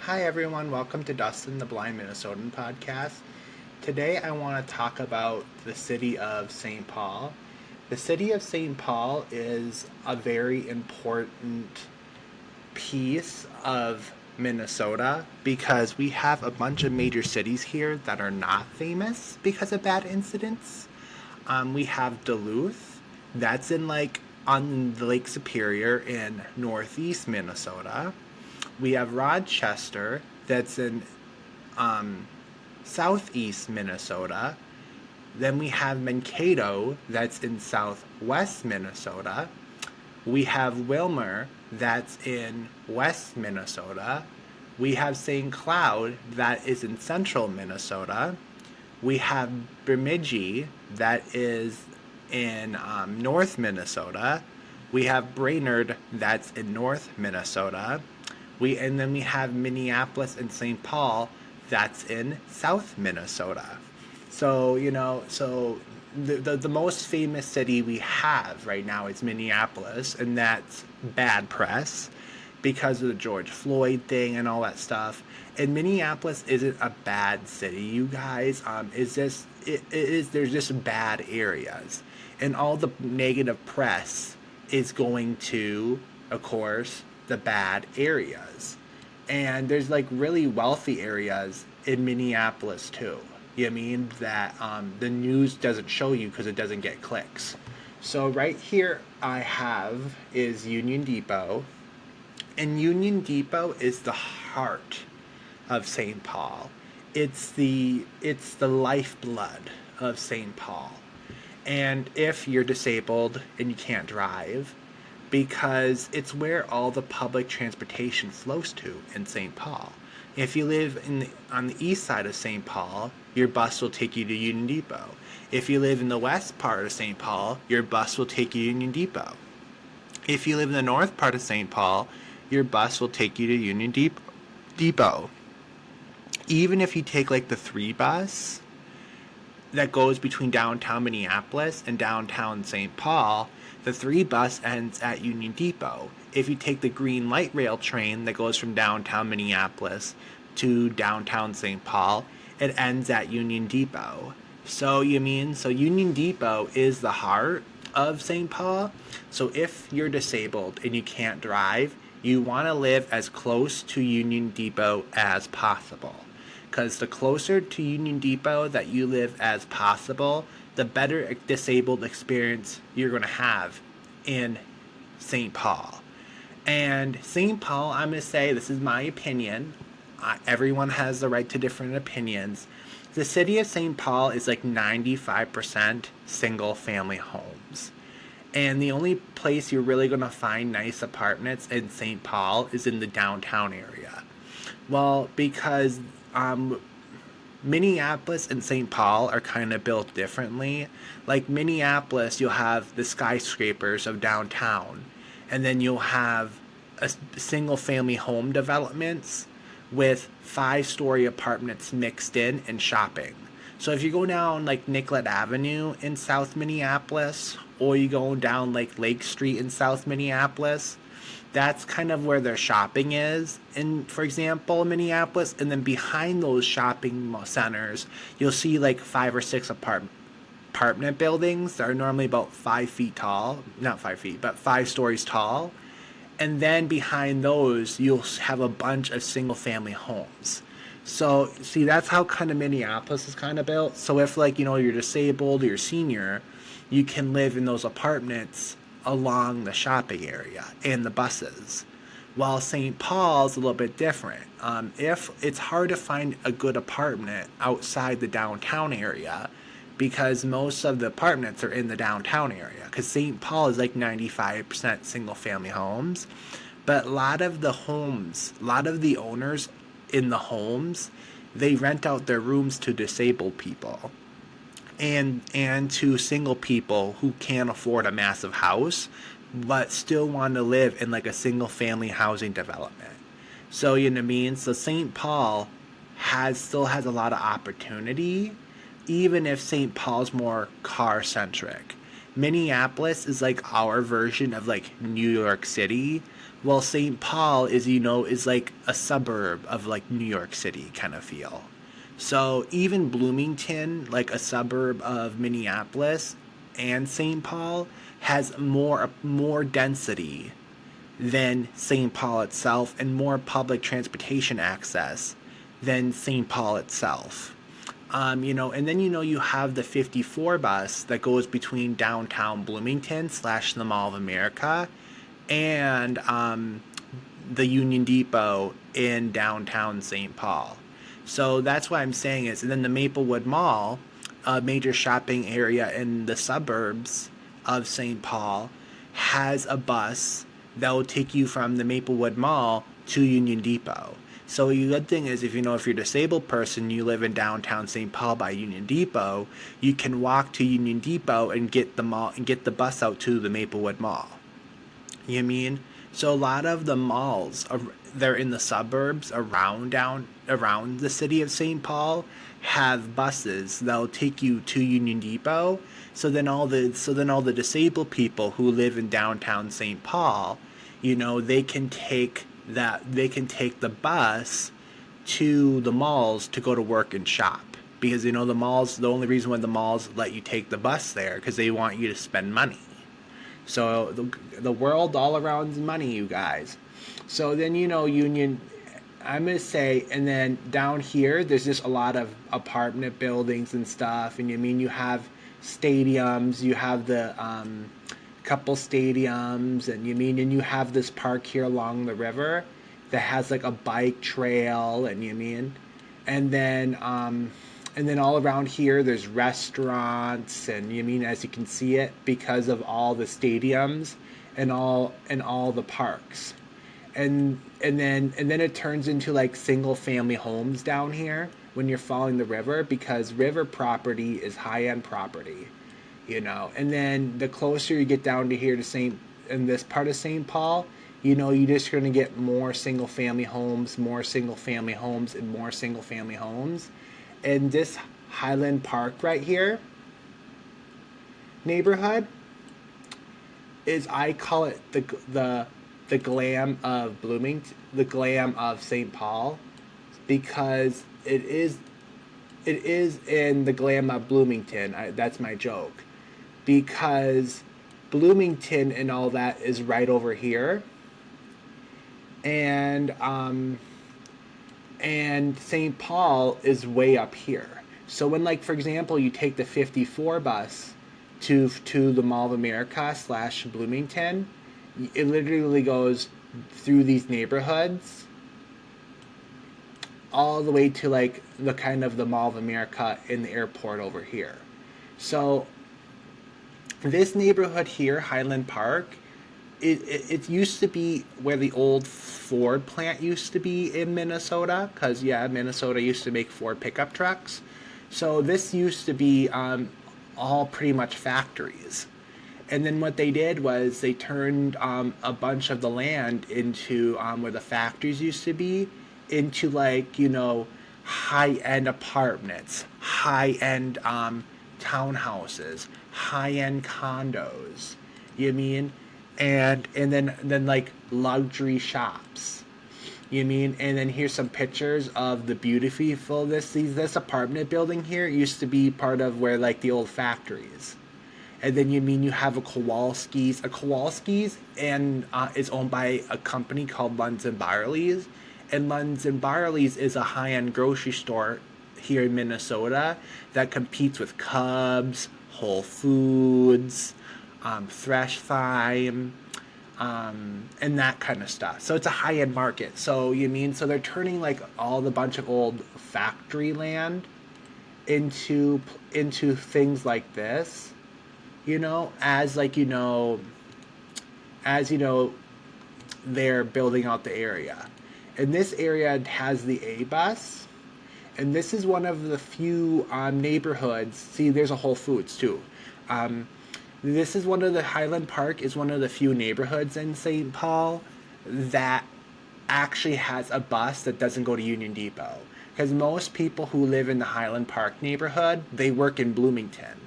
Hi everyone, welcome to Dustin the Blind Minnesotan podcast. Today I want to talk about the city of St. Paul. The city of St. Paul is a very important piece of Minnesota because we have a bunch of major cities here that are not famous because of bad incidents. We have Duluth, that's in on the Lake Superior in northeast Minnesota. We have Rochester, that's in southeast Minnesota. Then we have Mankato, that's in southwest Minnesota. We have Wilmer, that's in west Minnesota. We have St. Cloud, that is in central Minnesota. We have Bemidji, that is in north Minnesota. We have Brainerd, that's in north Minnesota. And then we have Minneapolis and St. Paul, that's in South Minnesota. So the most famous city we have right now is Minneapolis, and that's bad press because of the George Floyd thing and all that stuff. And Minneapolis isn't a bad city, you guys. There's just bad areas, and all the negative press is going to, of course, the bad areas. And there's really wealthy areas in Minneapolis too. You know what I mean? That the news doesn't show you because it doesn't get clicks. So right here I have is Union Depot. And Union Depot is the heart of St. Paul. It's the lifeblood of St. Paul. And if you're disabled and you can't drive, because it's where all the public transportation flows to in St. Paul. If you live on the east side of St. Paul, your bus will take you to Union Depot. If you live in the west part of St. Paul, your bus will take you to Union Depot. If you live in the north part of St. Paul, your bus will take you to Union Depot. Even if you take the 3 bus that goes between downtown Minneapolis and downtown St. Paul, the 3 bus ends at Union Depot. If you take the Green Light Rail train that goes from downtown Minneapolis to downtown St. Paul, it ends at Union Depot. So Union Depot is the heart of St. Paul. So if you're disabled and you can't drive, you want to live as close to Union Depot as possible. Because the closer to Union Depot that you live as possible, the better disabled experience you're going to have in St. Paul. And St. Paul, I'm going to say, this is my opinion. Everyone has the right to different opinions. The city of St. Paul is 95% single family homes. And the only place you're really going to find nice apartments in St. Paul is in the downtown area. Well, because Minneapolis and St. Paul are kind of built differently. Like Minneapolis, you'll have the skyscrapers of downtown, and then you'll have a single family home developments with 5-story apartments mixed in and shopping. So if you go down Nicollet Avenue in South Minneapolis, or you go down Lake Street in South Minneapolis, that's kind of where their shopping is in, for example, Minneapolis. And then behind those shopping centers, you'll see 5 or 6 apartment buildings that are normally about 5 feet tall. Not 5 feet, but 5 stories tall. And then behind those, you'll have a bunch of single family homes. So, see, that's how kind of Minneapolis is kind of built. So if you're disabled or you're senior, you can live in those apartments along the shopping area and the buses. While St. Paul's a little bit different. If it's hard to find a good apartment outside the downtown area, because most of the apartments are in the downtown area. Because St. Paul is 95% single family homes, but a lot of the owners in the homes, they rent out their rooms to disabled people. And to single people who can't afford a massive house but still want to live in a single family housing development. So you know what I mean? So St. Paul still has a lot of opportunity, even if St. Paul's more car centric. Minneapolis is like our version of like New York City, while St. Paul is, is like a suburb of like New York City kind of feel. So even Bloomington, like a suburb of Minneapolis and St. Paul, has more density than St. Paul itself and more public transportation access than St. Paul itself. And then you have the 54 bus that goes between downtown Bloomington slash the Mall of America and the Union Depot in downtown St. Paul. So that's what I'm saying is, and then the Maplewood Mall, a major shopping area in the suburbs of St. Paul, has a bus that will take you from the Maplewood Mall to Union Depot. So the good thing is, if you're a disabled person, you live in downtown St. Paul by Union Depot, you can walk to Union Depot and get the bus out to the Maplewood Mall. You know what I mean? So a lot of the malls they're in the suburbs around the city of St. Paul have buses that'll take you to Union Depot. So then all the disabled people who live in downtown St. Paul, they can take the bus to the malls to go to work and shop. Because the malls, the only reason why the malls let you take the bus there because they want you to spend money. So the world all around is money, you guys. So then Union, I'm gonna say, and then down here there's just a lot of apartment buildings and stuff, and you have stadiums, you have the couple stadiums, and you have this park here along the river that has like a bike trail, and then all around here there's restaurants, and as you can see it because of all the stadiums and all the parks. And then it turns into like single family homes down here when you're following the river, because river property is high end property, and then the closer you get down to here in this part of St. Paul, you're just going to get more single family homes, and more single family homes. And this Highland Park right here neighborhood is, I call it the glam of Bloomington, the glam of St. Paul, because it is in the glam of Bloomington. That's my joke, because Bloomington and all that is right over here, and St. Paul is way up here. So when, like, for example, you take the 54 bus to the Mall of America / Bloomington, it literally goes through these neighborhoods all the way to like the kind of the Mall of America in the airport over here. So this neighborhood here, Highland Park, it used to be where the old Ford plant used to be in Minnesota, because Minnesota used to make Ford pickup trucks. So this used to be all pretty much factories. And then what they did was they turned a bunch of the land into where the factories used to be into high-end apartments, high-end townhouses, high-end condos. You mean? And then like luxury shops. You mean? And then here's some pictures of the beautiful this apartment building here used to be part of where like the old factories. And then you have a Kowalski's. A Kowalski's and is owned by a company called Lunds and Byerly's. And Lunds and Byerly's is a high-end grocery store here in Minnesota that competes with Cubs, Whole Foods, Thresh Thyme, and that kind of stuff. So it's a high-end market. So so they're turning like all the bunch of old factory land into things like this. They're building out the area. And this area has the A bus. And this is one of the few neighborhoods. See, there's a Whole Foods too. This is Highland Park is one of the few neighborhoods in St. Paul that actually has a bus that doesn't go to Union Depot. Because most people who live in the Highland Park neighborhood, they work in Bloomington.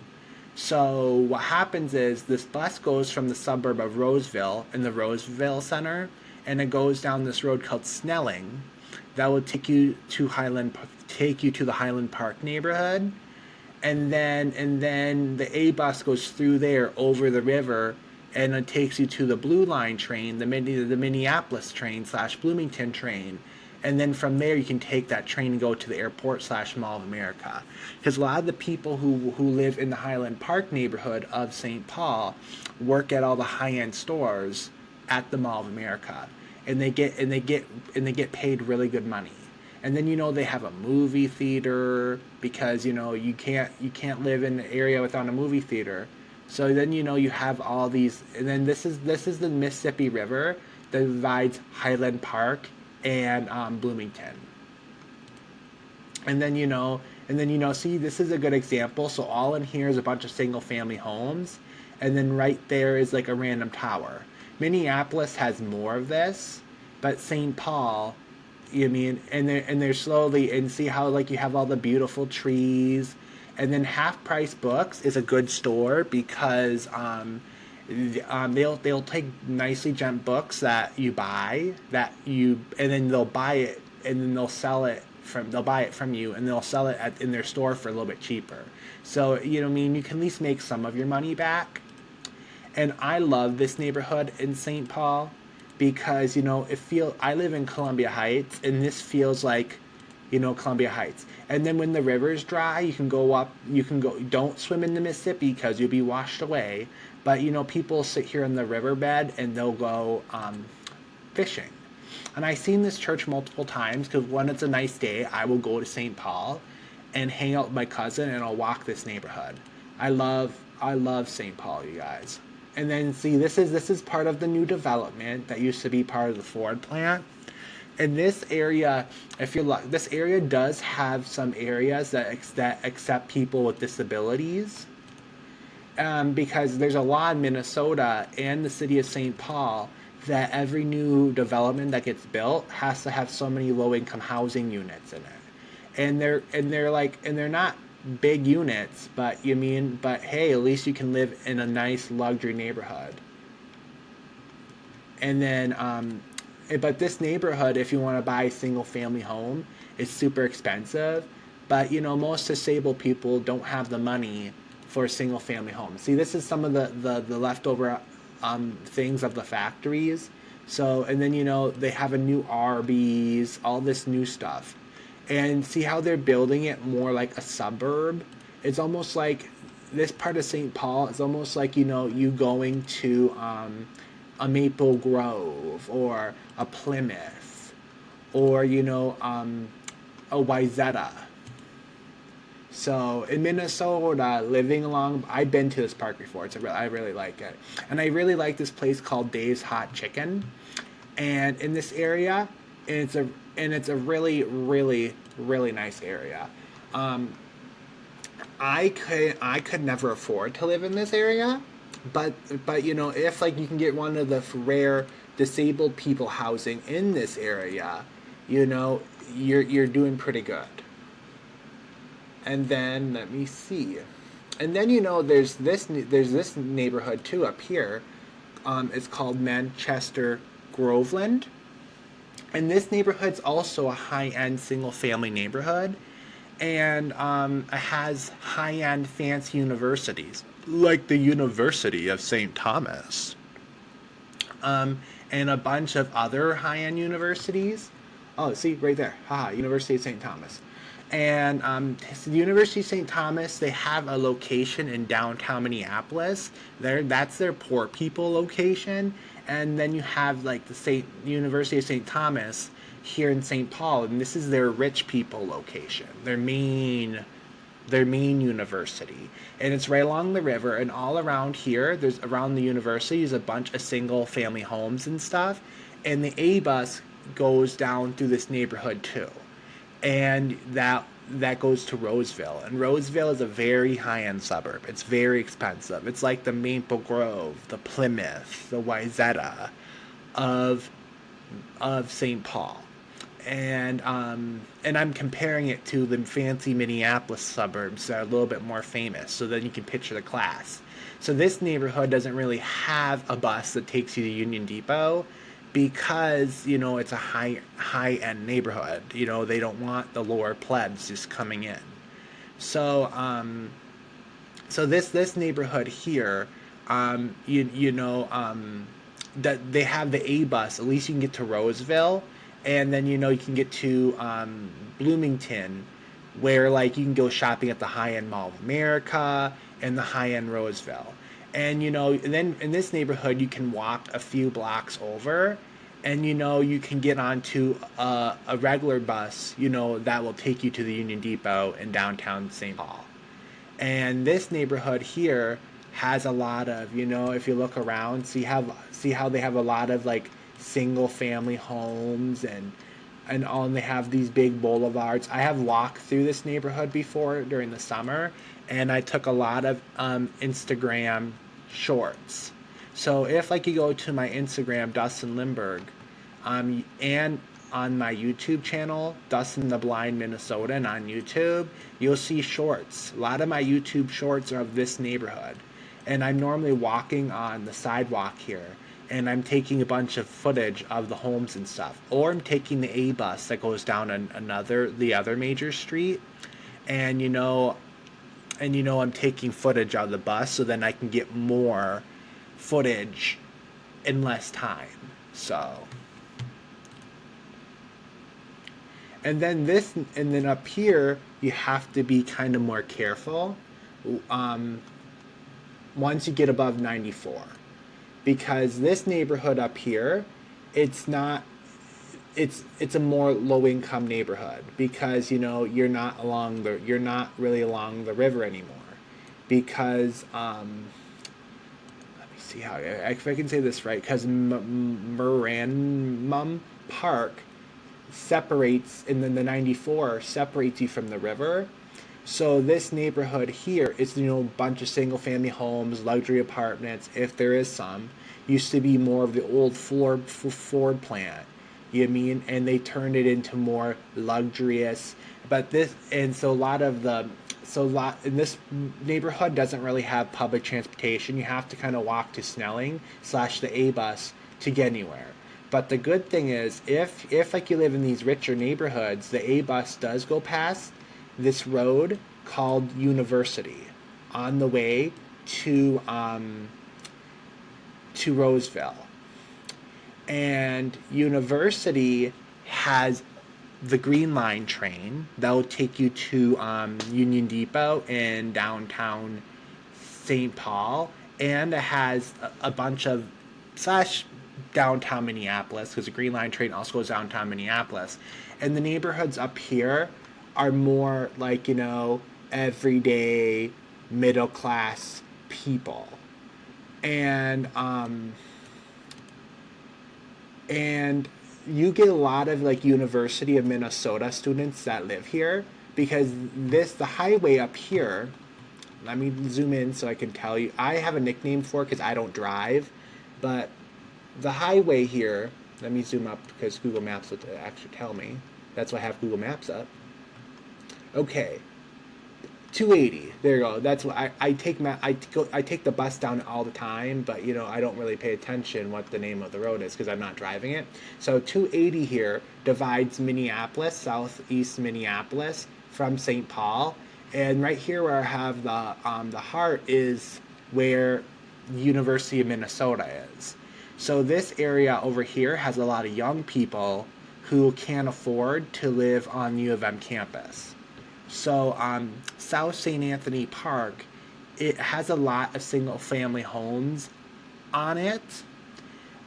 So what happens is this bus goes from the suburb of Roseville in the Roseville Center, and it goes down this road called Snelling, that will take you to the Highland Park neighborhood, and then the A bus goes through there over the river, and it takes you to the Blue Line train, the Minneapolis train slash Bloomington train, and then from there you can take that train and go to the airport slash Mall of America. Because a lot of the people who live in the Highland Park neighborhood of St. Paul work at all the high end stores at the Mall of America, and they get paid really good money. And then they have a movie theater, because you can't live in an area without a movie theater. So then you have all these, and then this is the Mississippi River that divides Highland Park and Bloomington. And then see, this is a good example. So all in here is a bunch of single family homes, and then right there is like a random tower. Minneapolis has more of this, but St. Paul, and they're slowly, and see how like you have all the beautiful trees. And then Half Price Books is a good store, because they'll take nicely gent books that you buy, and then they'll buy it, and then they'll buy it from you, and they'll sell it in their store for a little bit cheaper. So you can at least make some of your money back. And I love this neighborhood in St. Paul, because I live in Columbia Heights, and this feels like Columbia Heights. And then when the river's dry, you can go, don't swim in the Mississippi because you'll be washed away. But people sit here in the riverbed, and they'll go fishing. And I've seen this church multiple times, because when it's a nice day, I will go to St. Paul and hang out with my cousin, and I'll walk this neighborhood. I love St. Paul, you guys. And then see, this is part of the new development that used to be part of the Ford plant. And this area, this area does have some areas that accept people with disabilities, because there's a law in Minnesota and the city of St. Paul that every new development that gets built has to have so many low-income housing units in it. And they're not big units, but hey, at least you can live in a nice luxury neighborhood. And then but this neighborhood, if you want to buy a single family home, is super expensive. But most disabled people don't have the money for a single family home. See, this is some of the leftover things of the factories. So, and then they have a new Arby's, all this new stuff. And see how they're building it more like a suburb? It's almost like this part of St. Paul is almost like you going to a Maple Grove, or a Plymouth, or a Wayzata. So in Minnesota, I've been to this park before. I really like it, and I really like this place called Dave's Hot Chicken. And in this area, it's a really, really, really nice area. I could never afford to live in this area, but if like you can get one of the rare disabled people housing in this area, you're doing pretty good. And then let me see, and then there's this neighborhood too up here. It's called Manchester Groveland, and this neighborhood's also a high-end single-family neighborhood, and it has high-end fancy universities, like the University of St. Thomas, and a bunch of other high-end universities. Oh, see, right there. Haha, University of St. Thomas. And the University of St. Thomas, they have a location in downtown Minneapolis. That's their poor people location. And then you have like the University of St. Thomas here in St. Paul, and this is their rich people location, their main university. And it's right along the river, and all around here, there's around the university is a bunch of single family homes and stuff. And the A bus goes down through this neighborhood too. And that goes to Roseville. And Roseville is a very high-end suburb. It's very expensive. It's like the Maple Grove, the Plymouth, the Wayzata of St. Paul. and I'm comparing it to the fancy Minneapolis suburbs that are a little bit more famous, so then you can picture the class. So this neighborhood doesn't really have a bus that takes you to Union Depot because it's a high end neighborhood. They don't want the lower plebs just coming in. So this neighborhood here, that they have the A bus. At least you can get to Roseville, and then you can get to Bloomington, where like you can go shopping at the high end Mall of America and the high end Roseville. And then in this neighborhood you can walk a few blocks over, and you can get onto a regular bus that will take you to the Union Depot in downtown St. Paul. And this neighborhood here has a lot of, if you look around, see how they have a lot of like single family homes, and they have these big boulevards. I have walked through this neighborhood before during the summer, and I took a lot of Instagram shorts. So if like you go to my Instagram, Dustin Lindberg, and on my YouTube channel, Dustin the Blind Minnesota, and on YouTube, you'll see shorts. A lot of my YouTube shorts are of this neighborhood. And I'm normally walking on the sidewalk here, and I'm taking a bunch of footage of the homes and stuff. Or I'm taking the A bus that goes down the other major street, and I'm taking footage of the bus so then I can get more footage in less time. So, and then up here you have to be kind of more careful once you get above 94, because this neighborhood up here, it's a more low income neighborhood, because you're not really along the river anymore, because let me see if I can say this right, because Moranmum Park separates, and then the 94 separates you from the river. So this neighborhood here is, a bunch of single family homes, luxury apartments, if there is some. Used to be more of the old Ford plant, and they turned it into more luxurious. But this neighborhood doesn't really have public transportation. You have to kind of walk to Snelling / the A bus to get anywhere. But the good thing is, if like you live in these richer neighborhoods, the A bus does go past this road called University on the way to Roseville. And University has the Green Line train that will take you to Union Depot in downtown St. Paul, and it has a bunch of downtown Minneapolis, because the Green Line train also goes downtown Minneapolis. And the neighborhoods up here are more like, everyday middle class people. And you get a lot of like University of Minnesota students that live here, because the highway up here, let me zoom in so I can tell you. I have a nickname for it because I don't drive, but the highway here, let me zoom up because Google Maps will actually tell me. That's why I have Google Maps up. Okay, 280. There you go. That's what I take the bus down all the time, but I don't really pay attention what the name of the road is because I'm not driving it. So 280 here divides Minneapolis, southeast Minneapolis, from St. Paul, and right here where I have the heart is where University of Minnesota is. So this area over here has a lot of young people who can't afford to live on U of M campus. So South St. Anthony Park, it has a lot of single family homes on it,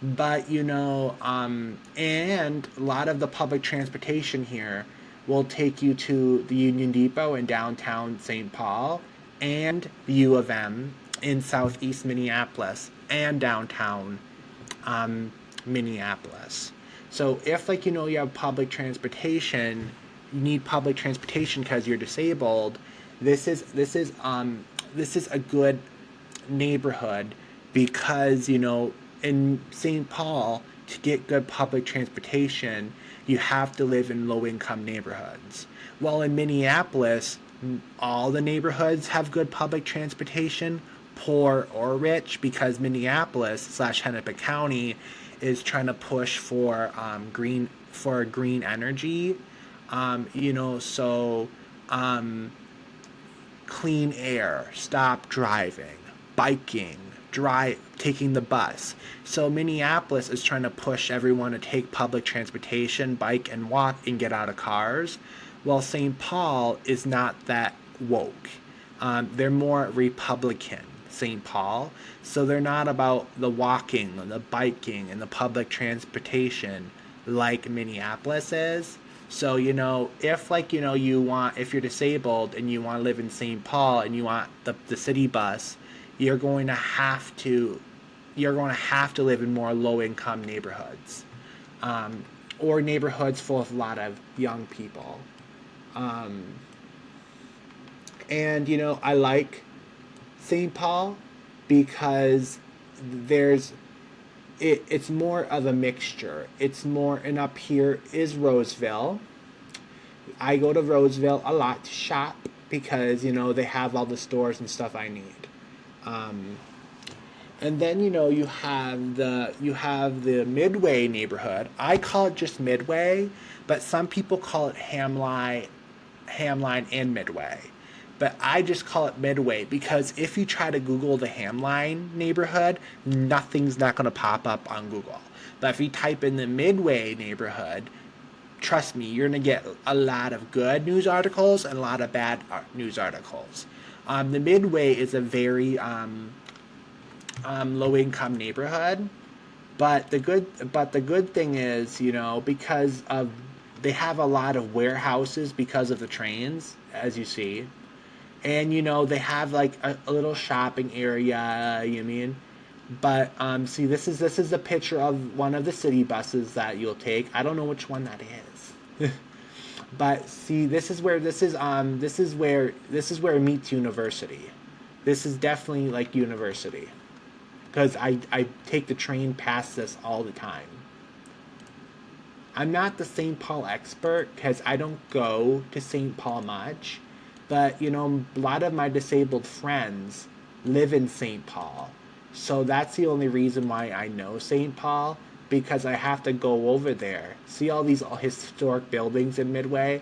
but and a lot of the public transportation here will take you to the Union Depot in downtown St. Paul and the U of M in southeast Minneapolis and downtown Minneapolis. So if you have public transportation, you need public transportation because you're disabled, this is a good neighborhood, because in St. Paul, to get good public transportation, you have to live in low income neighborhoods. While in Minneapolis, all the neighborhoods have good public transportation, poor or rich, because Minneapolis slash Hennepin County is trying to push for green energy. So um, clean air, stop driving, biking, taking the bus. So Minneapolis is trying to push everyone to take public transportation, bike and walk and get out of cars. While St. Paul is not that woke. They're more Republican, St. Paul. So they're not about the walking, the biking, and the public transportation like Minneapolis is. So, if you're disabled and you want to live in St. Paul and you want the city bus, you're going to have to live in more low income neighborhoods, or neighborhoods full of a lot of young people. Um, I like St. Paul because there's it's more of a mixture. It's more, and up here is Roseville. I go to Roseville a lot to shop because they have all the stores and stuff I need. Um, and then you have the Midway neighborhood. I call it just Midway, but some people call it Hamline and Midway. But I just call it Midway because if you try to Google the Hamline neighborhood, nothing's not going to pop up on Google. But if you type in the Midway neighborhood, trust me, you're going to get a lot of good news articles and a lot of bad news articles. The Midway is a very low income neighborhood, but the good thing is, because of they have a lot of warehouses because of the trains, as you see. And they have like a little shopping area, but see, this is a picture of one of the city buses that you'll take. I don't know which one that is. But see, this is where it meets university. This is definitely like university, because I take the train past this all the time. I'm not the St. Paul expert because I don't go to St. Paul much, but a lot of my disabled friends live in St. Paul. So that's the only reason why I know St. Paul, because I have to go over there, see all these historic buildings in Midway.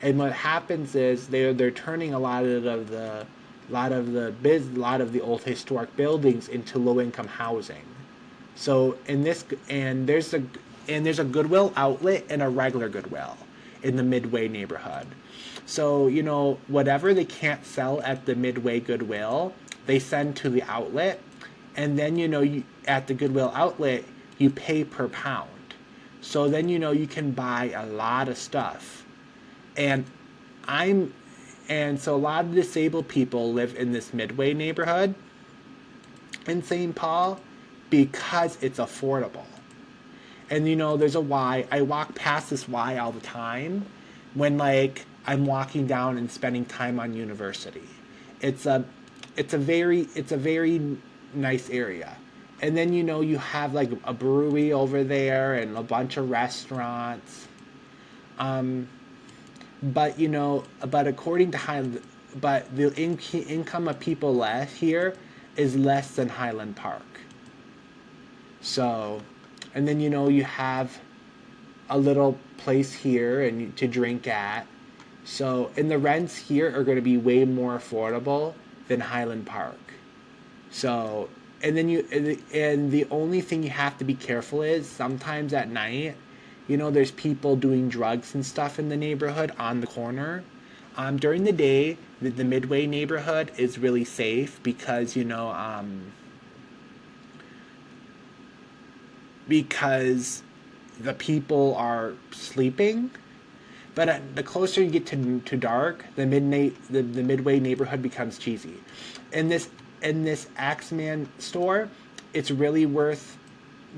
And what happens is they're turning a lot of the old historic buildings into low income housing. So there's a Goodwill outlet and a regular Goodwill in the Midway neighborhood. So, whatever they can't sell at the Midway Goodwill, they send to the outlet. And then, at the Goodwill outlet, you pay per pound. So then, you can buy a lot of stuff. And so a lot of disabled people live in this Midway neighborhood in St. Paul because it's affordable. And there's a Y. I walk past this Y all the time when I'm walking down and spending time on university. It's a very nice area. And then you have like a brewery over there and a bunch of restaurants. But according to the income of people left here is less than Highland Park. So, and then you have a little place here and to drink at. So, and the rents here are going to be way more affordable than Highland Park. So, and then and the only thing you have to be careful is sometimes at night, there's people doing drugs and stuff in the neighborhood on the corner. During the day, the Midway neighborhood is really safe because because the people are sleeping. But the closer you get to dark, the Midway neighborhood becomes cheesy. In this Axeman store, it's really worth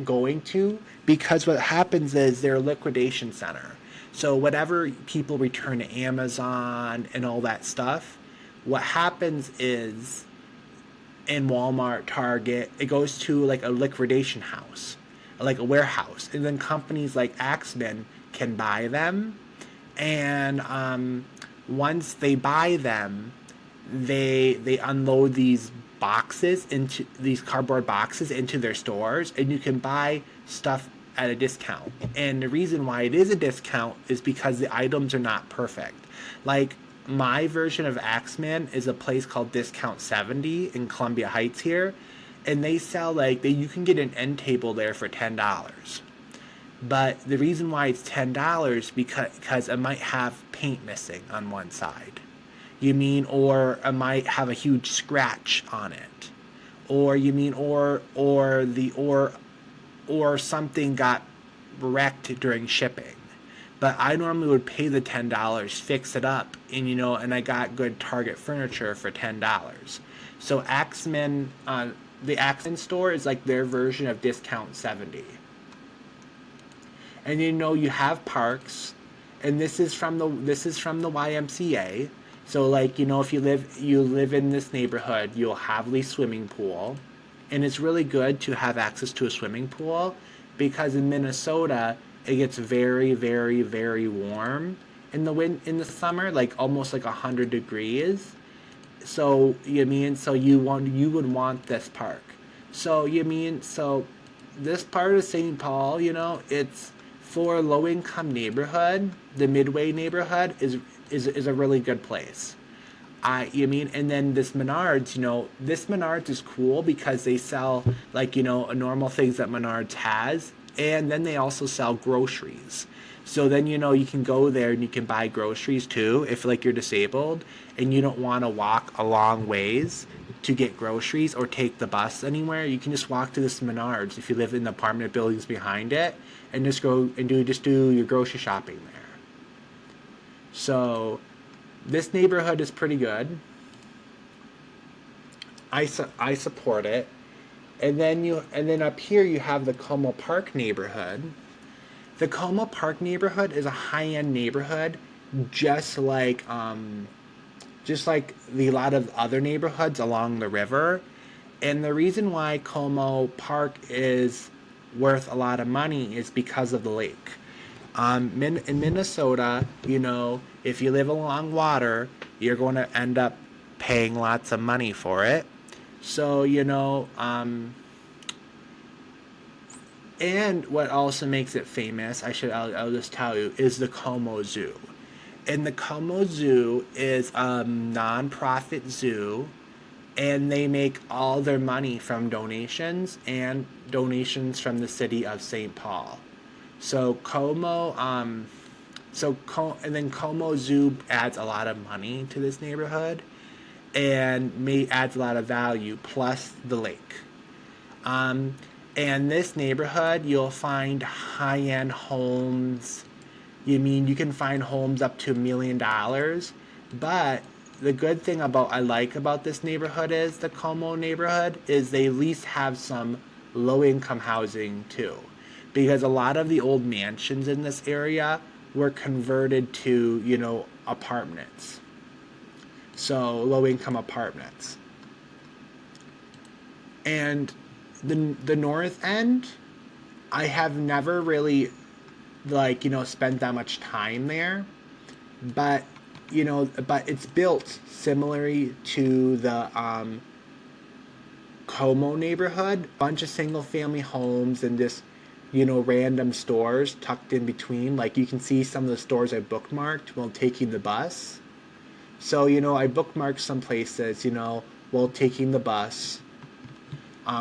going to because what happens is they're a liquidation center. So whatever people return to Amazon and all that stuff, what happens is and Walmart, Target. It goes to like a liquidation house, like a warehouse, and then companies like Axeman can buy them, and once they buy them, they unload these cardboard boxes into their stores, and you can buy stuff at a discount. And the reason why it is a discount is because the items are not perfect. Like my version of Axeman is a place called Discount 70 in Columbia Heights here, and they sell you can get an end table there for $10. But the reason why it's $10 because it might have paint missing on one side. You mean, or it might have a huge scratch on it, or you mean, or something got wrecked during shipping. But I normally would pay the $10, fix it up, and and I got good Target furniture for $10. So Axeman, the Axeman store is like their version of Discount 70. And you have parks, and this is from the YMCA. So if you live in this neighborhood, you'll have the swimming pool, and it's really good to have access to a swimming pool because in Minnesota it gets very, very, very warm in the summer, like almost like 100 degrees. So you would want this park. So this part of St. Paul, it's for a low income neighborhood. The Midway neighborhood is a really good place. And then this Menards is cool because they sell normal things that Menards has, and then they also sell groceries. So then you can go there and you can buy groceries too if you're disabled and you don't want to walk a long ways to get groceries or take the bus anywhere. You can just walk to this Menards if you live in the apartment buildings behind it and just go and do your grocery shopping there. So this neighborhood is pretty good. I support it. And then up here you have the Como Park neighborhood. The Como Park neighborhood is a high-end neighborhood, just like the lot of other neighborhoods along the river. And the reason why Como Park is worth a lot of money is because of the lake. In Minnesota, if you live along water, you're going to end up paying lots of money for it. So, and what also makes it famous, I'll just tell you, is the Como Zoo. And the Como Zoo is a non-profit zoo, and they make all their money from donations from the city of St. Paul. So and then Como Zoo adds a lot of money to this neighborhood, and adds a lot of value, plus the lake. And this neighborhood, you'll find high-end homes. You can find homes up to $1 million, but the good thing I like about this neighborhood is the Como neighborhood is they at least have some low-income housing too, because a lot of the old mansions in this area were converted to apartments. So low-income apartments. And the north end, I have never really spent that much time there, but it's built similarly to the Como neighborhood, bunch of single family homes and just random stores tucked in between. Like you can see some of the stores I bookmarked while taking the bus. So I bookmarked some places while taking the bus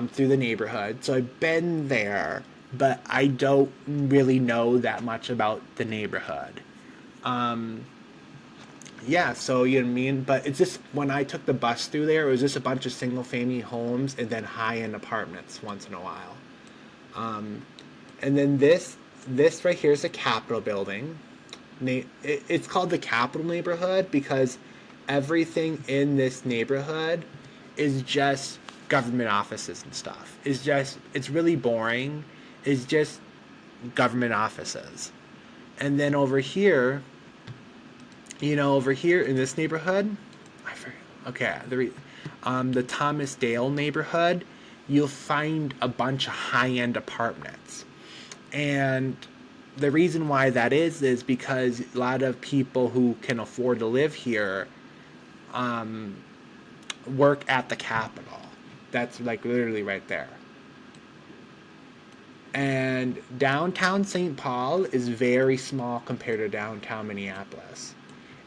through the neighborhood. So I've been there, but I don't really know that much about the neighborhood. Yeah, so you know what I mean? But it's just when I took the bus through there, it was just a bunch of single family homes and then high-end apartments once in a while. And then this right here is the Capitol building. It's called the Capitol neighborhood because everything in this neighborhood is just government offices and stuff. It's really boring. It's just government offices. And then over here in this neighborhood, I forget. Okay, the Thomas Dale neighborhood, you'll find a bunch of high-end apartments. And the reason why that is because a lot of people who can afford to live here work at the Capitol. That's like literally right there. And downtown St. Paul is very small compared to downtown Minneapolis.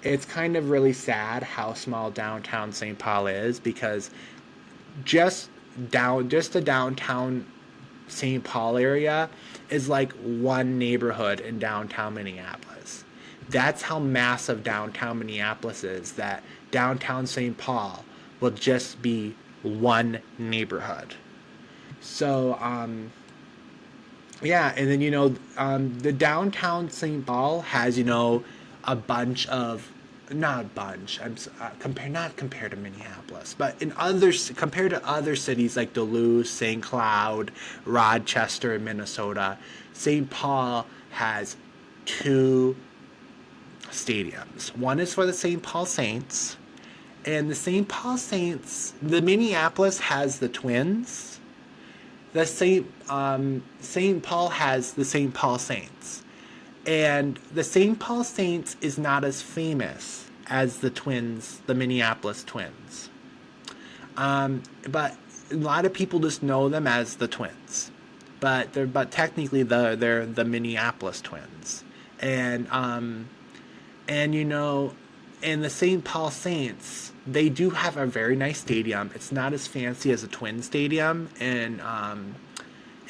It's kind of really sad how small downtown St. Paul is, because just the downtown St. Paul area is like one neighborhood in downtown Minneapolis. That's how massive downtown Minneapolis is, that downtown St. Paul will just be one neighborhood. So, yeah, and then the downtown St. Paul has a bunch of, not a bunch. Not compared to Minneapolis, but compared to other cities like Duluth, St. Cloud, Rochester, Minnesota, St. Paul has two stadiums. One is for the St. Paul Saints, and the St. Paul Saints. The Minneapolis has the Twins. The St. Paul has the St. Paul Saints. And the St. Paul Saints is not as famous as the Twins, the Minneapolis Twins. But a lot of people just know them as the Twins. But technically they're the Minneapolis Twins. And and the St. Paul Saints, they do have a very nice stadium. It's not as fancy as a Twin Stadium in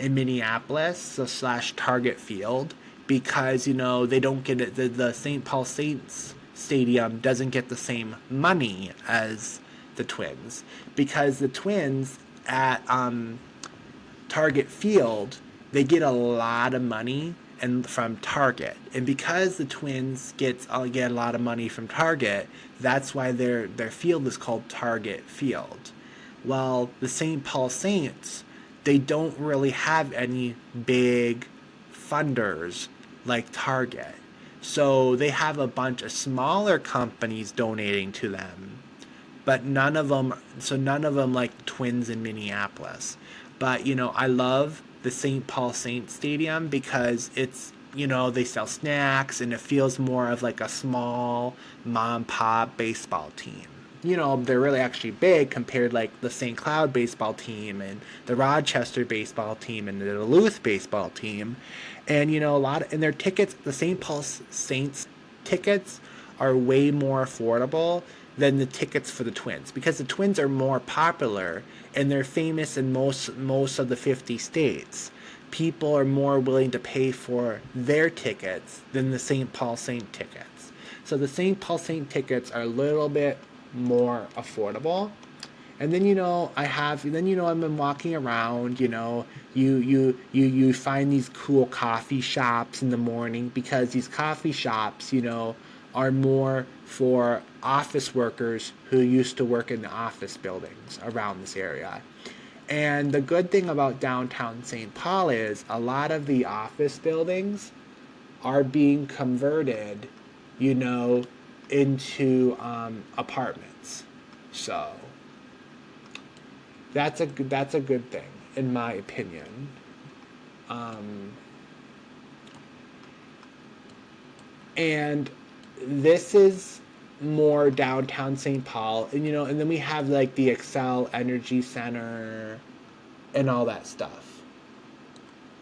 Minneapolis, so / Target Field, because they don't get it. The St. Paul Saints stadium doesn't get the same money as the Twins, because the Twins at Target Field, they get a lot of money from Target, and because the Twins get a lot of money from Target, that's why their field is called Target Field. While the St. Paul Saints, they don't really have any big funders like Target, so they have a bunch of smaller companies donating to them, but none of them like the Twins in Minneapolis. But I love the St. Paul Saints Stadium because it's, they sell snacks, and it feels more of like a small mom pop baseball team. They're really actually big compared like the St. Cloud baseball team and the Rochester baseball team and the Duluth baseball team. And and their tickets, the St. Paul Saints tickets are way more affordable than the tickets for the Twins, because the Twins are more popular and they're famous in most of the 50 states. People are more willing to pay for their tickets than the St. Paul Saint tickets. So the St. Paul Saint tickets are a little bit more affordable. And then I've been walking around, you find these cool coffee shops in the morning, because these coffee shops, are more for office workers who used to work in the office buildings around this area. And the good thing about downtown St. Paul is a lot of the office buildings are being converted, into apartments. So that's a good thing, in my opinion. And this is more downtown St. Paul, and and then we have like the Xcel Energy Center and all that stuff.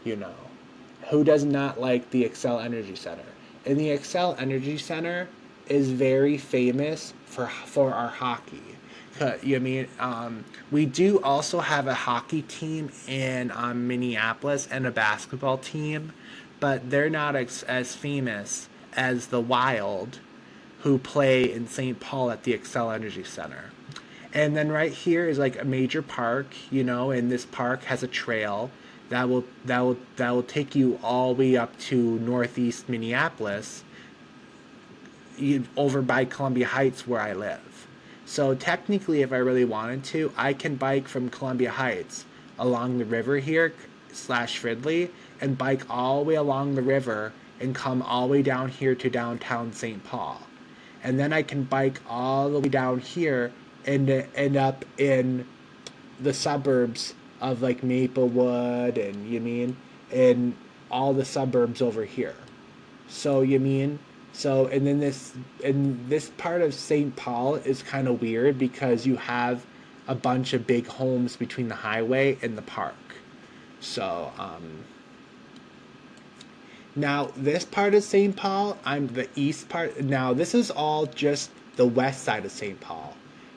Who does not like the Xcel Energy Center? And the Xcel Energy Center is very famous for our hockey. We do also have a hockey team in Minneapolis and a basketball team, but they're not as famous as the Wild, who play in St. Paul at the Xcel Energy Center. And then right here is like a major park, and this park has a trail that will take you all the way up to northeast Minneapolis, over by Columbia Heights, where I live. So technically, if I really wanted to, I can bike from Columbia Heights along the river here / Fridley, and bike all the way along the river and come all the way down here to downtown St. Paul. And then I can bike all the way down here and end up in the suburbs of like Maplewood and you mean and all the suburbs over here. So you mean so and this part of St. Paul is kind of weird because you have a bunch of big homes between the highway and the park. So now this part of St. Paul, I'm the east part. Now this is all just the west side of St. Paul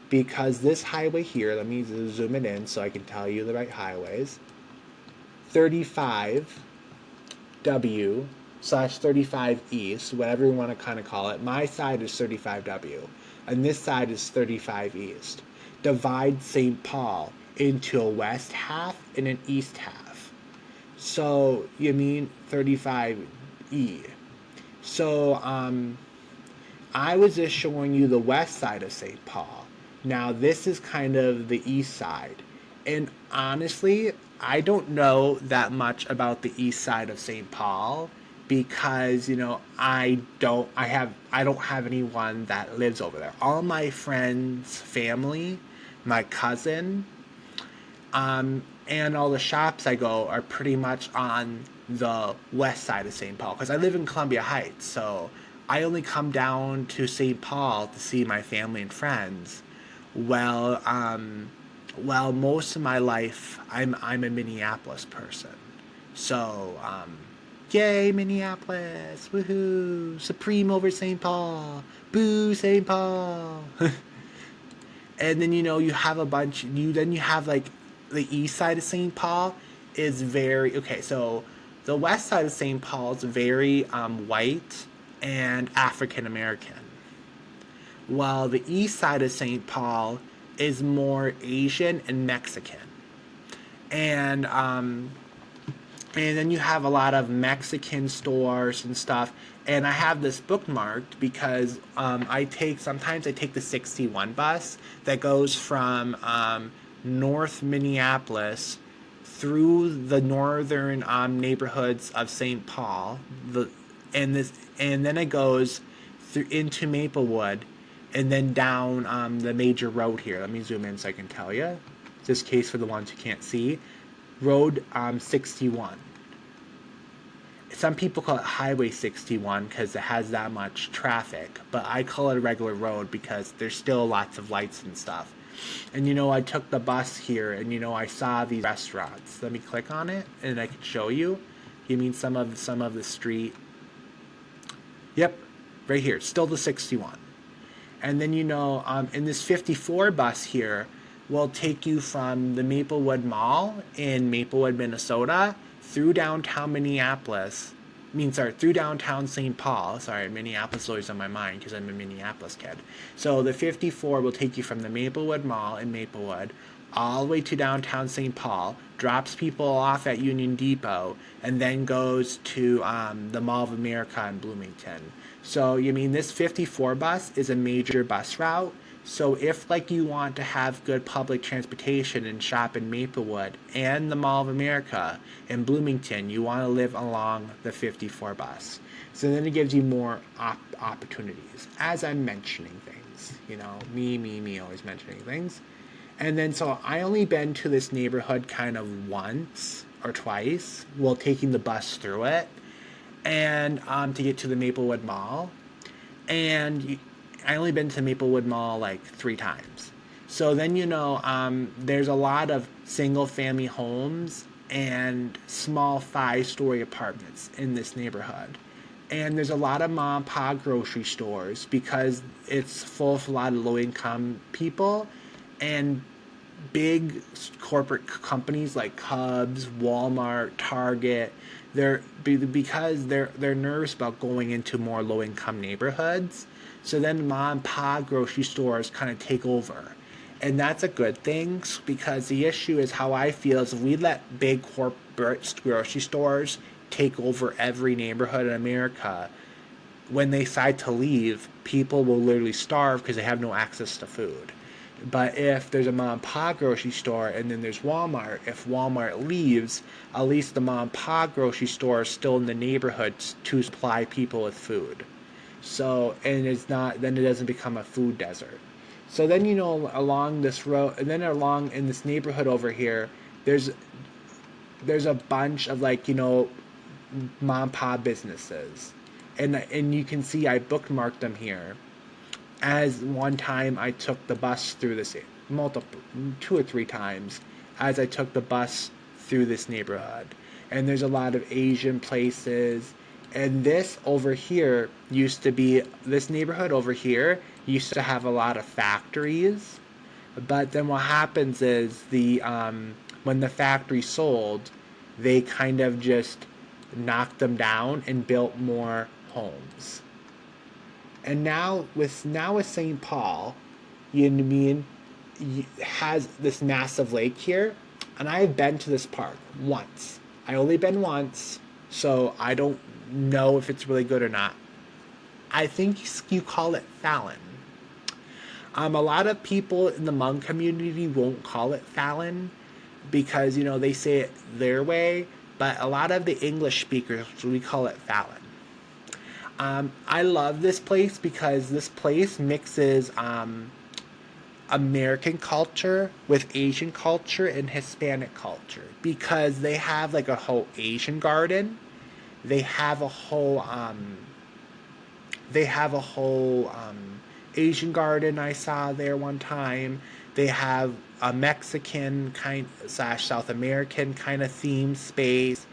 because this highway here, let me zoom it in so I can tell you the right highways. 35W slash 35 East, whatever you want to kind of call it. My side is 35W, and this side is 35 East. Divide St. Paul into a west half and an east half. So you mean 35E. So I was just showing you the west side of St. Paul. Now this is kind of the east side. And honestly, I don't know that much about the east side of St. Paul because, you know, I don't have anyone that lives over there. All my friends, family, my cousin, and all the shops I go are pretty much on the west side of St. Paul because I live in Columbia Heights, so I only come down to St. Paul to see my family and friends. Well, most of my life I'm a Minneapolis person, so yay Minneapolis, woohoo, supreme over St. Paul, boo St. Paul. And then you know you have a bunch. You have like the east side of St. Paul is very okay. So the west side of St. Paul is very white and African American, while the east side of St. Paul is more Asian and Mexican. And then you have a lot of Mexican stores and stuff. And I have this bookmarked because sometimes I take the 61 bus that goes from North Minneapolis through the northern neighborhoods of St. Paul, and then it goes through into Maplewood, and then down the major road here. Let me zoom in so I can tell you. This case for the ones who can't see. Road 61. Some people call it Highway 61 because it has that much traffic, but I call it a regular road because there's still lots of lights and stuff. And you know, I took the bus here, and you know, I saw these restaurants. Let me click on it, and I can show you. You mean some of the street? Yep, right here. Still the 61. And then you know, in this 54 bus here, will take you from the Maplewood Mall in Maplewood, Minnesota, through downtown Minneapolis. Through downtown St. Paul. Sorry, Minneapolis is always on my mind because I'm a Minneapolis kid. So the 54 will take you from the Maplewood Mall in Maplewood all the way to downtown St. Paul, drops people off at Union Depot, and then goes to the Mall of America in Bloomington. So you mean this 54 bus is a major bus route. So if like you want to have good public transportation and shop in Maplewood and the Mall of America in Bloomington, you want to live along the 54 bus. So then it gives you more opportunities. As I'm mentioning things, you know, me, always mentioning things. And then so I only been to this neighborhood kind of once or twice while taking the bus through it, and to get to the Maplewood Mall, and I only been to Maplewood Mall like 3 times. So then you know, there's a lot of single-family homes and small 5-story apartments in this neighborhood. And there's a lot of mom and pop grocery stores because it's full of a lot of low-income people, and big corporate companies like Cubs, Walmart, Target. Because they're nervous about going into more low-income neighborhoods. So then mom and pop grocery stores kind of take over. And that's a good thing because the issue is how I feel is if we let big corporate grocery stores take over every neighborhood in America, when they decide to leave, people will literally starve because they have no access to food. But if there's a mom and pop grocery store and then there's Walmart, if Walmart leaves, at least the mom and pop grocery store is still in the neighborhood to supply people with food. So, and it's not, then it doesn't become a food desert. So then, along this road, and then along in this neighborhood over here, there's there's a bunch of like, mom and pop businesses, and you can see I bookmarked them here. As one time I took the bus through this, multiple 2 or 3 times, as I took the bus through this neighborhood, and there's a lot of Asian places. And this neighborhood over here used to have a lot of factories, but then what happens is when the factory sold, they kind of just knocked them down and built more homes. And now with St. Paul, you know what I mean, has this massive lake here, and I've been to this park once. I only been once, so I don't know if it's really good or not. I think you call it Fallon. A lot of people in the Hmong community won't call it Fallon because they say it their way, but a lot of the English speakers, we call it Fallon. I love this place because this place mixes American culture with Asian culture and Hispanic culture, because they have like a whole Asian garden. They have a whole Asian garden I saw there one time. They have a Mexican kind / South American kind of theme space.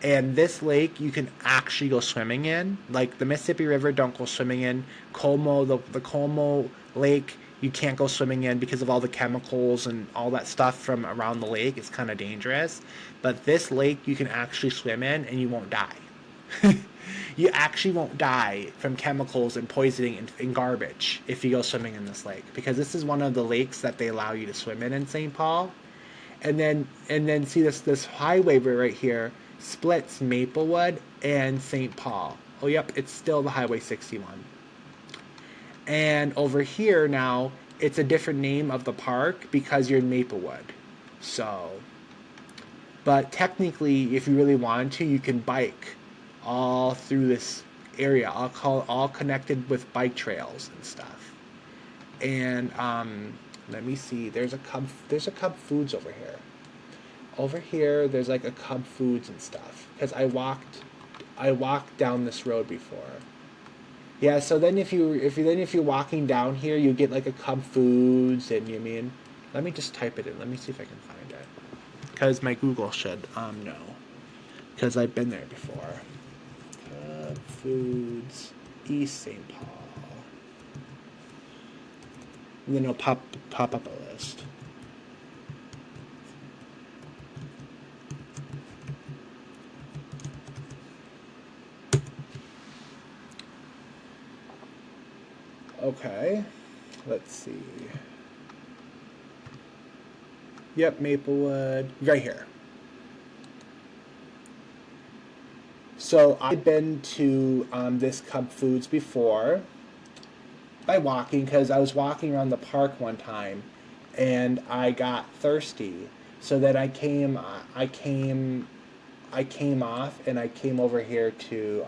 And this lake you can actually go swimming in. Like the Mississippi River, don't go swimming in. The Como Lake, you can't go swimming in because of all the chemicals and all that stuff from around the lake. It's kind of dangerous. But this lake you can actually swim in and you won't die. You actually won't die from chemicals and poisoning and garbage if you go swimming in this lake, because this is one of the lakes that they allow you to swim in St. Paul. And then see this highway right here splits Maplewood and St. Paul. Oh, yep, it's still the Highway 61. And over here now, it's a different name of the park because you're in Maplewood. So, but technically, if you really wanted to, you can bike all through this area, all connected with bike trails and stuff. And let me see. There's a Cub Foods over here. Over here, there's like a Cub Foods and stuff, because I walked down this road before. Yeah. So then if you're walking down here, you get like a Cub Foods, and let me just type it in. Let me see if I can find it, because my Google should know, because I've been there before. Cub Foods, East St. Paul. And then it'll pop up a list. Okay, let's see. Yep, Maplewood, right here. So I've been to this Cub Foods before by walking, because I was walking around the park one time and I got thirsty. So then I came off and I came over here to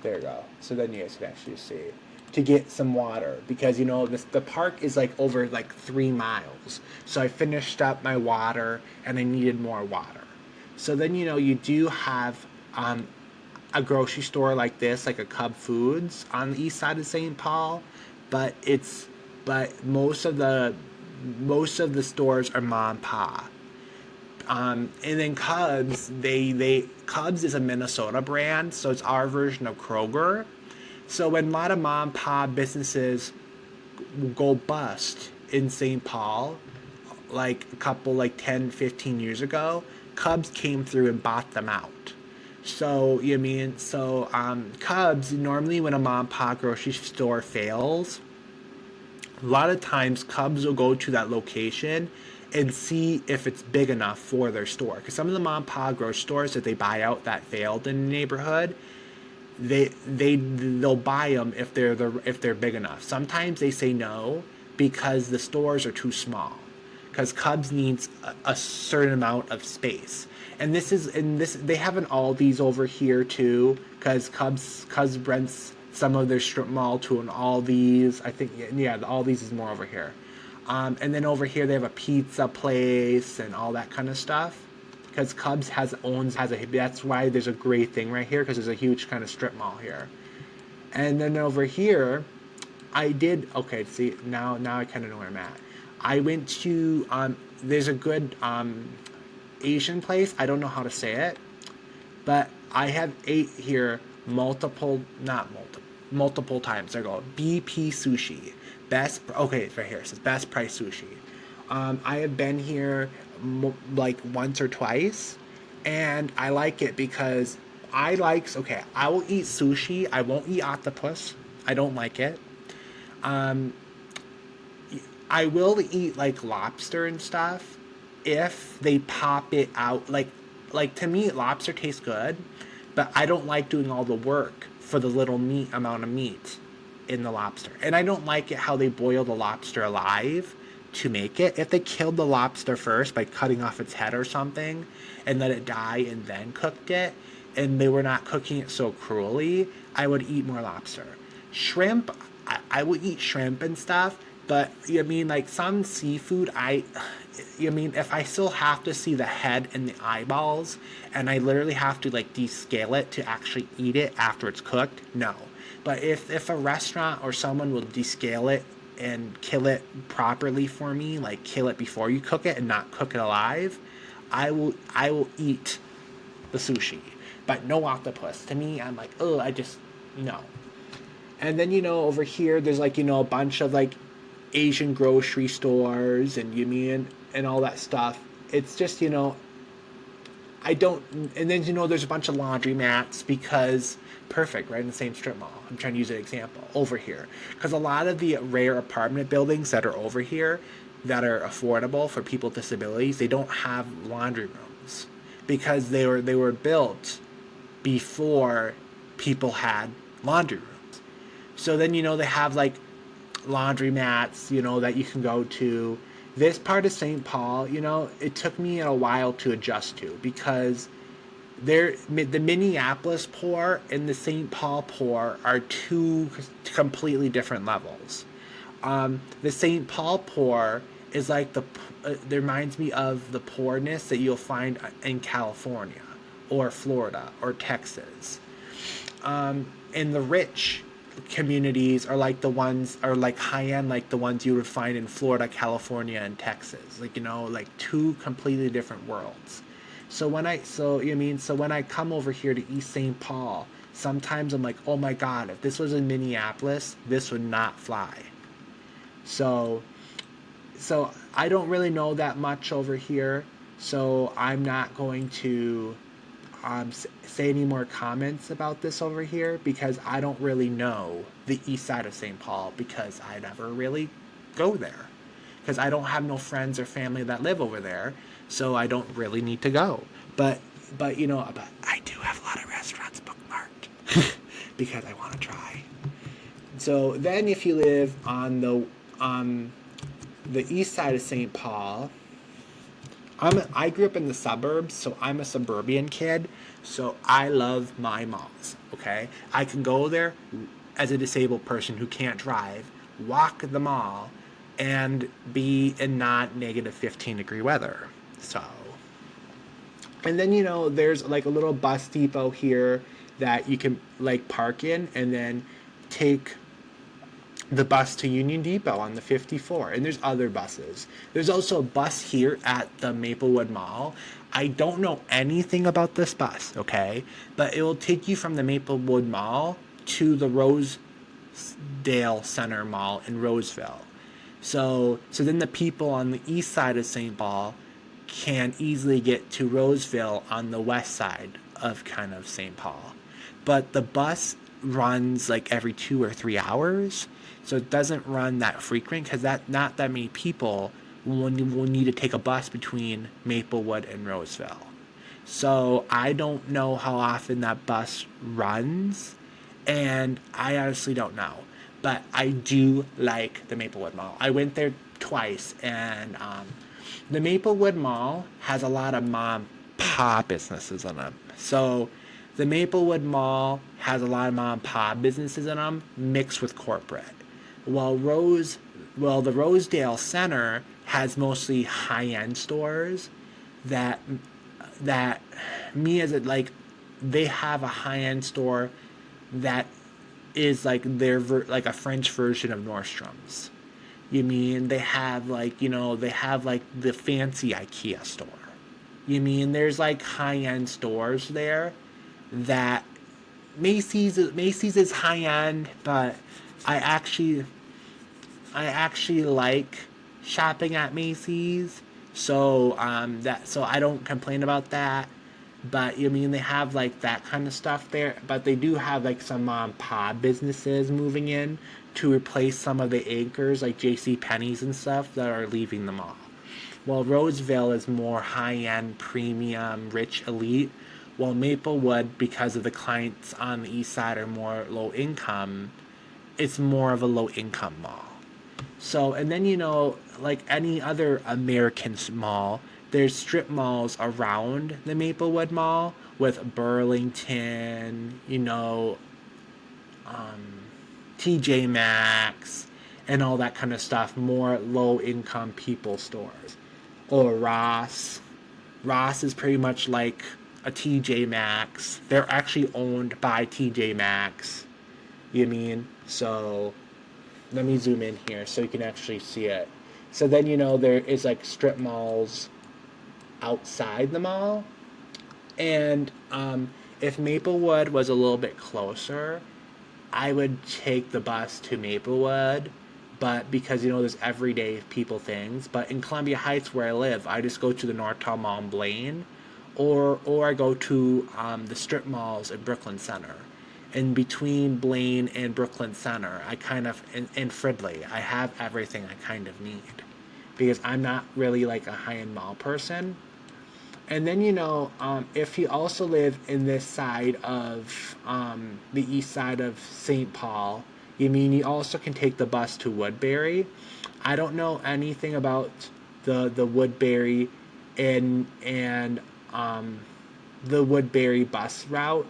there you go. So then you guys can actually see, to get some water, because the park is like over like 3 miles. So I finished up my water and I needed more water. So then you do have a grocery store like this, like a Cub Foods on the east side of St. Paul, but most of the stores are mom and pop. And then Cubs, Cubs is a Minnesota brand, so it's our version of Kroger. So when a lot of mom and pop businesses go bust in St. Paul, like a couple, like 10, 15 years ago, Cubs came through and bought them out. So Cubs, normally when a mom and pop grocery store fails, a lot of times Cubs will go to that location and see if it's big enough for their store. Because some of the mom and pop grocery stores that they buy out that failed in the neighborhood, they'll buy them if they're big enough. Sometimes they say no because the stores are too small. Because Cubs needs a certain amount of space, and they have an Aldi's over here too. Because Cubs rents some of their strip mall to an Aldi's. I think, yeah, the Aldi's is more over here. And then over here they have a pizza place and all that kind of stuff. Because Cubs has a, that's why there's a great thing right here, because there's a huge kind of strip mall here. And then over here, okay, see, now I kind of know where I'm at. I went to, there's a good Asian place. I don't know how to say it, but I have ate here multiple times. I go, BP Sushi. Okay, it's right here. It says best price sushi. I have been here like once or twice, and I like it because I will eat sushi. I won't eat octopus. I don't like it. I will eat like lobster and stuff if they pop it out. Like to me, lobster tastes good, but I don't like doing all the work for the little amount of meat in the lobster. And I don't like it how they boil the lobster alive to make it. If they killed the lobster first by cutting off its head or something and let it die and then cooked it, and they were not cooking it so cruelly, I would eat more lobster. Shrimp, I would eat shrimp and stuff, but I mean, like some seafood, if I still have to see the head and the eyeballs, and I literally have to like descale it to actually eat it after it's cooked, no. But if a restaurant or someone will descale it and kill it properly for me, like kill it before you cook it and not cook it alive, I will eat the sushi. But no octopus. To me, I'm like, oh, no. And then, over here, there's like, a bunch of like Asian grocery stores and all that stuff. It's just, I don't, and then, there's a bunch of laundromats because, perfect, right in the same strip mall. I'm trying to use an example over here. Because a lot of the rare apartment buildings that are over here that are affordable for people with disabilities, they don't have laundry rooms because they were built before people had laundry rooms. So then, they have like laundromats, that you can go to. This part of St. Paul, it took me a while to adjust to because the Minneapolis poor and the St. Paul poor are two completely different levels. The St. Paul poor is like it reminds me of the poorness that you'll find in California or Florida or Texas. And the rich communities are like high-end, like the ones you would find in Florida, California, and Texas. Like two completely different worlds. So when I come over here to East St. Paul, sometimes I'm like, oh my God, if this was in Minneapolis, this would not fly. So I don't really know that much over here, so I'm not going to say any more comments about this over here because I don't really know the east side of St. Paul because I never really go there because I don't have no friends or family that live over there, so I don't really need to go. But I do have a lot of restaurants bookmarked because I want to try. So then if you live on the east side of St. Paul, I grew up in the suburbs, so I'm a suburban kid, so I love my malls, okay? I can go there as a disabled person who can't drive, walk the mall, and be in not negative 15 degree weather, so. And then, there's like a little bus depot here that you can like park in and then take the bus to Union Depot on the 54, and there's other buses. There's also a bus here at the Maplewood Mall. I don't know anything about this bus, okay? But it will take you from the Maplewood Mall to the Rosedale Center Mall in Roseville. So then the people on the east side of St. Paul can easily get to Roseville on the west side of kind of St. Paul. But the bus runs like every 2 or 3 hours. So it doesn't run that frequent because not that many people will need to take a bus between Maplewood and Roseville. So I don't know how often that bus runs, and I honestly don't know. But I do like the Maplewood Mall. I went there twice, and the Maplewood Mall has a lot of mom-pop businesses in them. So The Maplewood Mall has a lot of mom and pop businesses in them, mixed with corporate. While the Rosedale Center has mostly high-end stores that that me as a like they have a high-end store that is like like a French version of Nordstrom's. You mean they have like, they have like the fancy IKEA store. You mean there's like high-end stores there that Macy's is high-end, but I actually I actually like shopping at Macy's, so I don't complain about that. But you mean they have like that kind of stuff there, but they do have like some mom and pop businesses moving in to replace some of the anchors like J.C. Penney's and stuff that are leaving the mall. While Roseville is more high end, premium, rich, elite, while Maplewood, because of the clients on the east side are more low income, it's more of a low income mall. So, and then, like any other American mall, there's strip malls around the Maplewood Mall with Burlington, TJ Maxx, and all that kind of stuff, more low income people stores. Or Ross. Ross is pretty much like a TJ Maxx. They're actually owned by TJ Maxx. You mean? So let me zoom in here so you can actually see it. So then, there is like strip malls outside the mall. And if Maplewood was a little bit closer, I would take the bus to Maplewood. But because, there's everyday people things. But in Columbia Heights, where I live, I just go to the Northtown Mall in Blaine. Or I go to the strip malls in Brooklyn Center. In between Blaine and Brooklyn Center, I kind of, in Fridley, I have everything I kind of need. Because I'm not really like a high-end mall person. And then, if you also live in this side of the east side of St. Paul, you also can take the bus to Woodbury. I don't know anything about the Woodbury and the Woodbury bus route,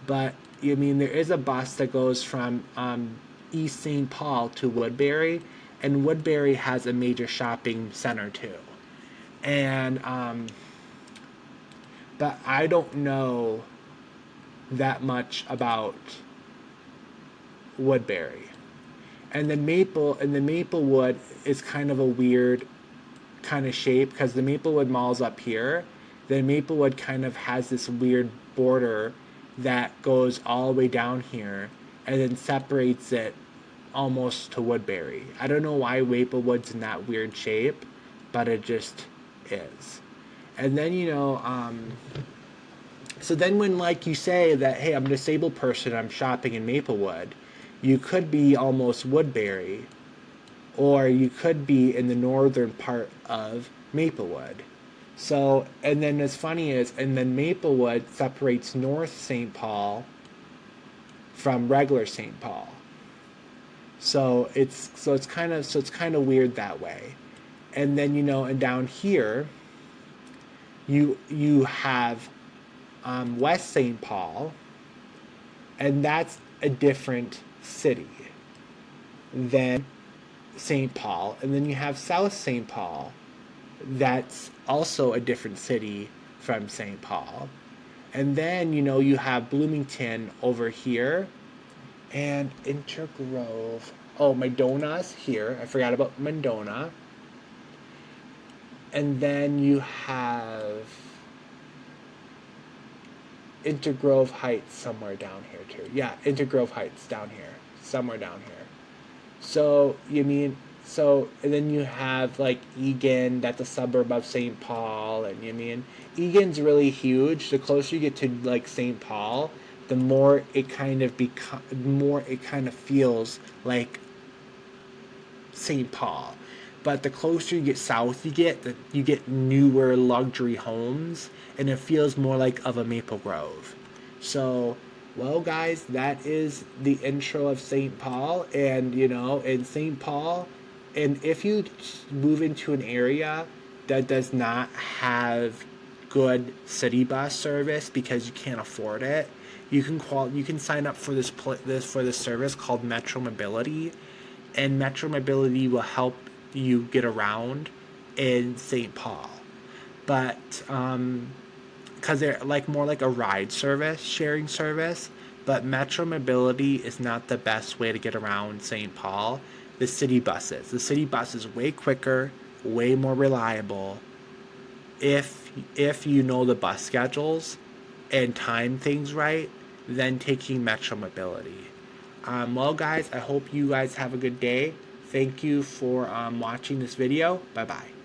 but there is a bus that goes from East St. Paul to Woodbury, and Woodbury has a major shopping center too. And but I don't know that much about Woodbury. And the Maplewood is kind of a weird kind of shape because the Maplewood Mall's up here. The Maplewood kind of has this weird border that goes all the way down here and then separates it almost to Woodbury. I don't know why Maplewood's in that weird shape, but it just is. And then, so then when like you say that, hey, I'm a disabled person, I'm shopping in Maplewood, you could be almost Woodbury, or you could be in the northern part of Maplewood. So, and then as funny is, and then Maplewood separates North St. Paul from regular St. Paul. So it's kind of weird that way. And then and down here, you have West St. Paul, and that's a different city than St. Paul. And then you have South St. Paul, that's also a different city from St. Paul. And then, you have Bloomington over here, and Intergrove. Oh, Mondona's here. I forgot about Mondona. And then you have Intergrove Heights somewhere down here too. Yeah, Intergrove Heights down here. Somewhere down here. So, and then you have like Eagan, that's a suburb of St. Paul, and Eagan's really huge. The closer you get to like St. Paul, the more it kind of feels like St. Paul. But the closer you get south you get newer luxury homes, and it feels more like of a Maple Grove. So, well, guys, that is the intro of St. Paul. And, in St. Paul, and if you move into an area that does not have good city bus service because you can't afford it, you can sign up for this service called Metro Mobility, and Metro Mobility will help you get around in St. Paul. But because they're like more like a ride service, sharing service, but Metro Mobility is not the best way to get around St. Paul. The city bus is way quicker, way more reliable if you know the bus schedules and time things right, than taking Metro Mobility. Well, guys, I hope you guys have a good day. Thank you for watching this video. Bye bye.